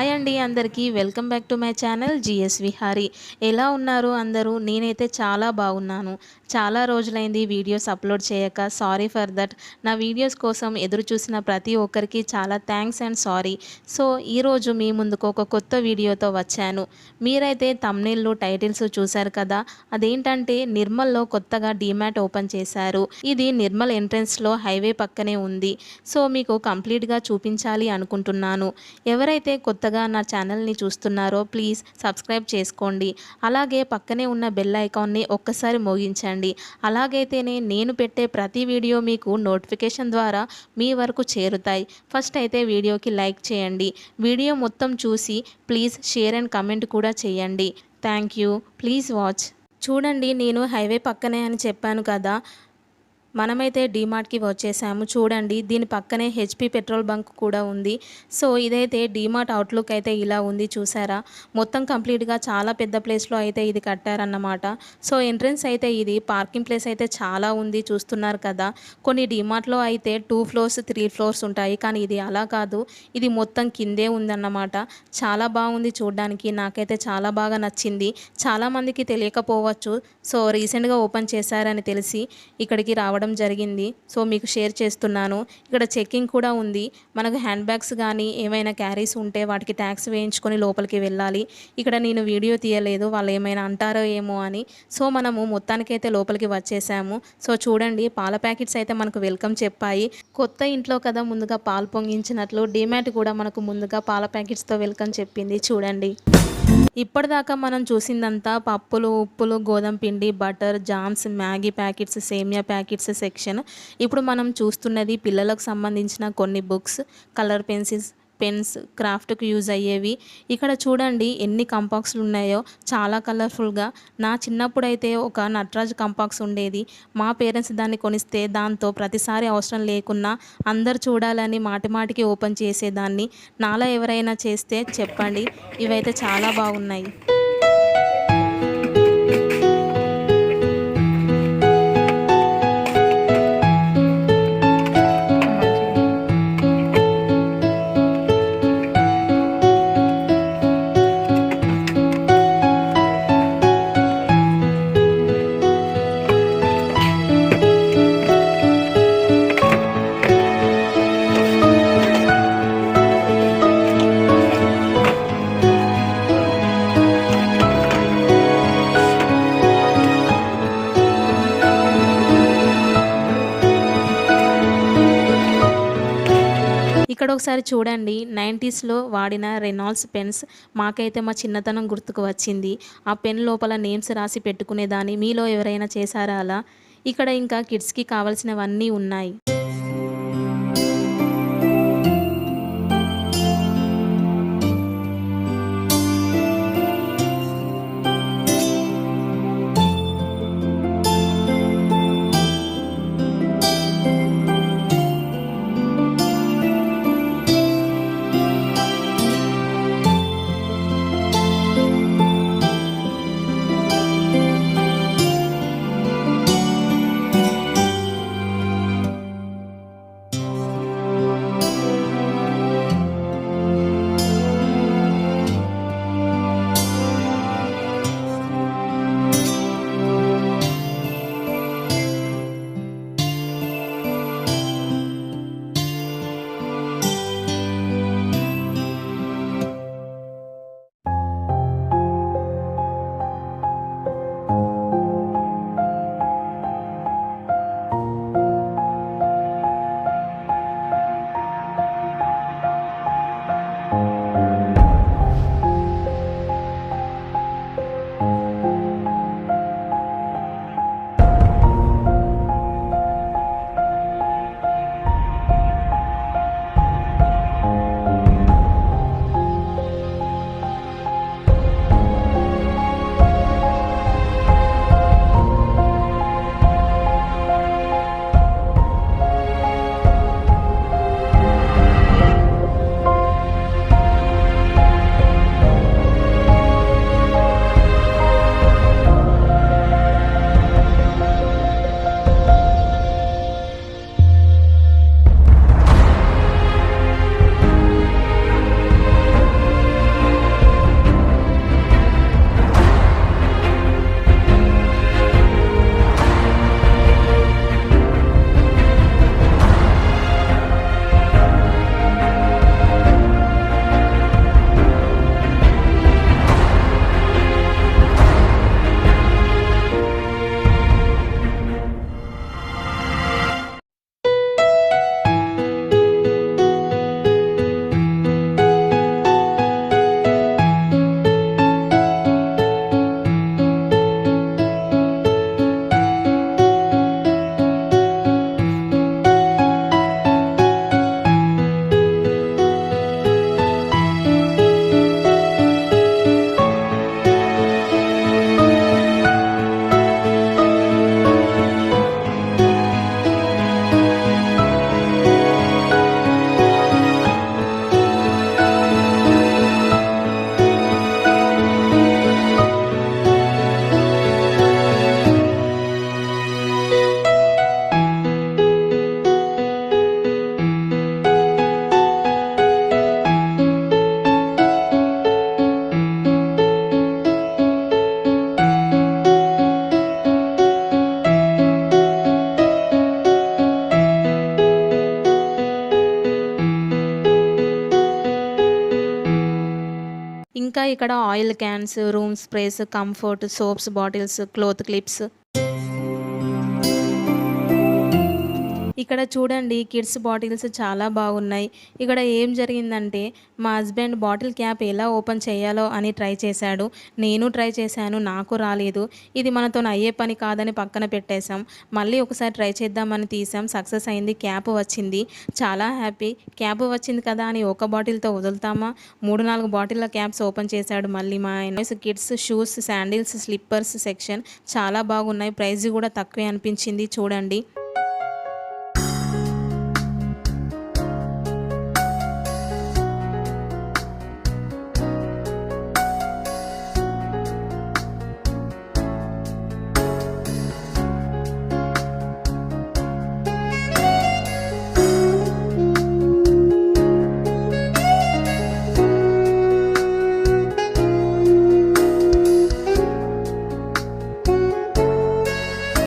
Hi అండి అందరికీ welcome back to my channel GS Vihari. ఎలా ఉన్నారు అందరూ? నేనైతే చాలా బాగున్నాను. చాలా రోజులైంది వీడియోస్ అప్లోడ్ చేయక. Sorry for that. నా వీడియోస్ కోసం ఎదురు చూసిన ప్రతి ఒక్కరికి చాలా థ్యాంక్స్ అండ్ సారీ. సో ఈరోజు మీ ముందుకు ఒక కొత్త వీడియోతో వచ్చాను. మీరైతే థంబ్నెయిల్ టైటిల్స్ చూశారు కదా. అదేంటంటే నిర్మల్లో కొత్తగా డీమ్యాట్ ఓపెన్ చేశారు. ఇది నిర్మల్ ఎంట్రన్స్లో హైవే పక్కనే ఉంది. సో మీకు కంప్లీట్గా చూపించాలి అనుకుంటున్నాను. ఎవరైతే కొత్తగా నా ఛానల్ని చూస్తున్నారో ప్లీజ్ సబ్స్క్రైబ్ చేసుకోండి. అలాగే పక్కనే ఉన్న బెల్ ఐకాన్ని ఒక్కసారి మోగించండి. అలాగైతేనే నేను పెట్టే ప్రతి వీడియో మీకు నోటిఫికేషన్ ద్వారా మీ వరకు చేరుతాయి. ఫస్ట్ అయితే వీడియోకి లైక్ చేయండి. వీడియో మొత్తం చూసి ప్లీజ్ షేర్ అండ్ కమెంట్ కూడా చేయండి. Thank you. Please watch. చూడండి, నేను హైవే పక్కనే అని చెప్పాను కదా. మనమైతే డీమార్ట్కి వచ్చేసాము. చూడండి, దీని పక్కనే హెచ్పి పెట్రోల్ బంక్ కూడా ఉంది. సో ఇదైతే డీమార్ట్ అవుట్లుక్ అయితే ఇలా ఉంది, చూసారా? మొత్తం కంప్లీట్గా చాలా పెద్ద ప్లేస్లో అయితే ఇది కట్టారన్నమాట. సో ఎంట్రన్స్ అయితే ఇది. పార్కింగ్ ప్లేస్ అయితే చాలా ఉంది, చూస్తున్నారు కదా. కొన్ని డీమార్ట్లో అయితే 2 floors 3 floors ఉంటాయి, కానీ ఇది అలా కాదు. ఇది మొత్తం కిందే ఉందన్నమాట. చాలా బాగుంది చూడడానికి. నాకైతే చాలా బాగా నచ్చింది. చాలామందికి తెలియకపోవచ్చు. సో రీసెంట్గా ఓపెన్ చేశారని తెలిసి ఇక్కడికి రావడం జరిగింది. సో మీకు షేర్ చేస్తున్నాను. ఇక్కడ చెక్కింగ్ కూడా ఉంది. మనకు హ్యాండ్ బ్యాగ్స్ కానీ ఏమైనా క్యారీస్ ఉంటే వాటికి ట్యాక్స్ వేయించుకొని లోపలికి వెళ్ళాలి. ఇక్కడ నేను వీడియో తీయలేదు, వాళ్ళు ఏమైనా అంటారో ఏమో అని. సో మనము మొత్తానికైతే లోపలికి వచ్చేసాము. సో చూడండి, పాల ప్యాకెట్స్ అయితే మనకు వెల్కమ్ చెప్పాయి. కొత్త ఇంట్లో కదా ముందుగా పాలు పొంగించినట్లు డీమ్యాట్ కూడా మనకు ముందుగా పాల ప్యాకెట్స్తో వెల్కమ్ చెప్పింది. చూడండి, ఇప్పటిదాకా మనం చూసిందంతా పప్పులు, ఉప్పులు, గోధుమ పిండి, బటర్, జామ్స్, మ్యాగీ ప్యాకెట్స్, సేమియా ప్యాకెట్స్ సెక్షన్. ఇప్పుడు మనం చూస్తున్నది పిల్లలకు సంబంధించిన కొన్ని బుక్స్, కలర్ పెన్సిల్స్, పెన్స్, క్రాఫ్ట్కి యూజ్ అయ్యేవి. ఇక్కడ చూడండి ఎన్ని కంపాక్స్లు ఉన్నాయో, చాలా కలర్ఫుల్గా. నా చిన్నప్పుడైతే ఒక నటరాజ్ కంపాక్స్ ఉండేది. మా పేరెంట్స్ దాన్ని కొనిస్తే దాంతో ప్రతిసారి అవసరం లేకున్నా అందరు చూడాలని మాటిమాటికి ఓపెన్ చేసేదాన్ని. నాలా ఎవరైనా చేస్తే చెప్పండి. ఇవైతే చాలా బాగున్నాయి. ఇక్కడ ఒకసారి చూడండి, 90sలో వాడిన రెనాల్డ్స్ పెన్స్. మాకైతే మా చిన్నతనం గుర్తుకు వచ్చింది. ఆ పెన్ లోపల నేమ్స్ రాసి పెట్టుకునేదాన్ని. మీలో ఎవరైనా చేశారా అలా? ఇక్కడ ఇంకా కిడ్స్కి కావాల్సినవన్నీ ఉన్నాయి. ఇక్కడ oil cans, room sprays, comfort, soaps bottles, cloth clips. ఇక్కడ చూడండి కిడ్స్ బాటిల్స్ చాలా బాగున్నాయి. ఇక్కడ ఏం జరిగిందంటే మా హస్బెండ్ బాటిల్ క్యాప్ ఎలా ఓపెన్ చేయాలో అని ట్రై చేశాడు. నేను ట్రై చేశాను, నాకు రాలేదు. ఇది మనతోని అయ్యే పని కాదని పక్కన పెట్టేశాం. మళ్ళీ ఒకసారి ట్రై చేద్దామని తీసాం. సక్సెస్ అయింది. క్యాప్ వచ్చింది. చాలా హ్యాపీ. క్యాప్ వచ్చింది కదా అని ఒక బాటిల్తో వదులుతామా? 3, 4 బాటిళ్ళ క్యాప్స్ ఓపెన్ చేశాడు మళ్ళీ మా ఆయన. Kids shoes, sandals, slippers section చాలా బాగున్నాయి. ప్రైస్ కూడా తక్కువే అనిపించింది చూడండి.